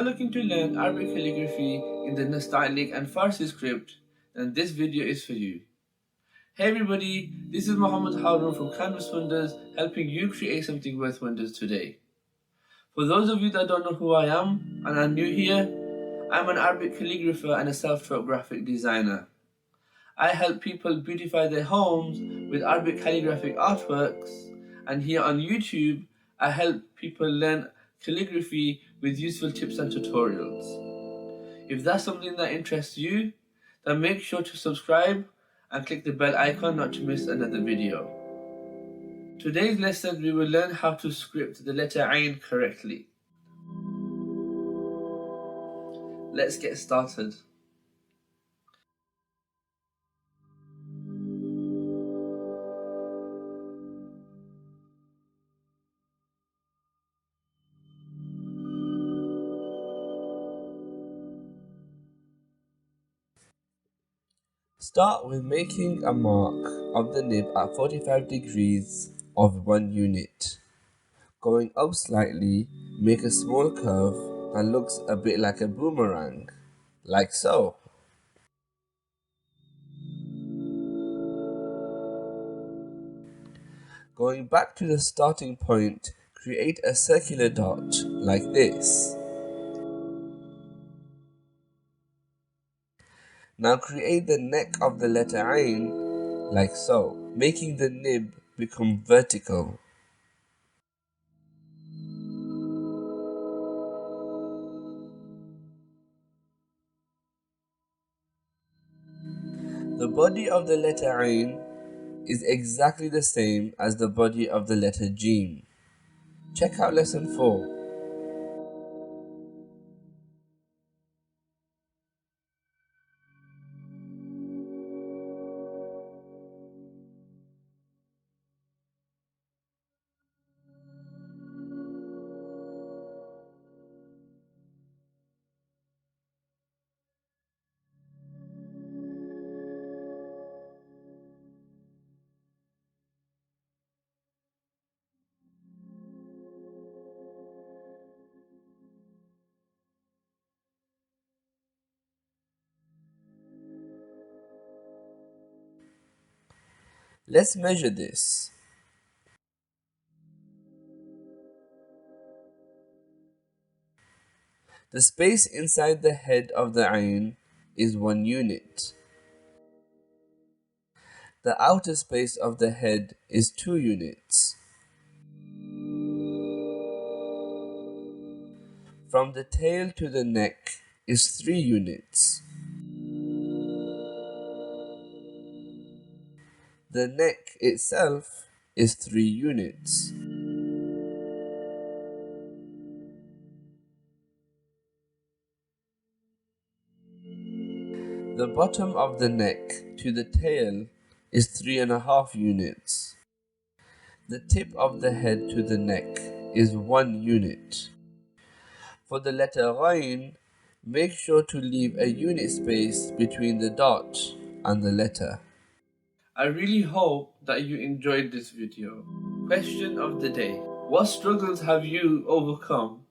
looking to learn Arabic calligraphy in the Nastaliq and Farsi script, then this video is for you. Hey everybody, this is Muhammad Harun from Canvas Wonders, helping you create something worth wonders today. For those of you that don't know who I am and are new here, I'm an Arabic calligrapher and a self-taught graphic designer. I help people beautify their homes with Arabic calligraphic artworks, and here on YouTube, I help people learn calligraphy with useful tips and tutorials. If that's something that interests you, then make sure to subscribe and click the bell icon not to miss another video. Today's lesson, we will learn how to script the letter Ayn correctly. Let's get started. Start with making a mark of the nib at 45 degrees of 1 unit. Going up slightly, make a small curve that looks a bit like a boomerang, like so. Going back to the starting point, create a circular dot like this. Now create the neck of the letter Ayn like so, making the nib become vertical. The body of the letter Ayn is exactly the same as the body of the letter Jim. Check out lesson 4. Let's measure this. The space inside the head of the Ayn is 1 unit. The outer space of the head is 2 units. From the tail to the neck is 3 units. The neck itself is 3 units. The bottom of the neck to the tail is 3.5 units. The tip of the head to the neck is 1 unit. For the letter Ghayn, make sure to leave a unit space between the dot and the letter. I really hope that you enjoyed this video. Question of the day. What struggles have you overcome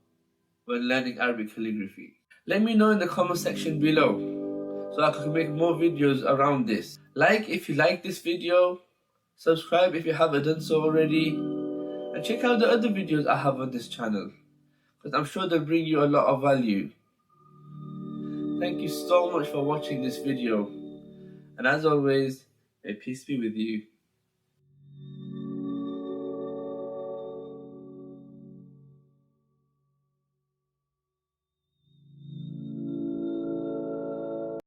when learning Arabic calligraphy? Let me know in the comment section below so I can make more videos around this. Like if you like this video, subscribe if you haven't done so already, and check out the other videos I have on this channel, because I'm sure they'll bring you a lot of value. Thank you so much for watching this video, and as always, may peace be with you.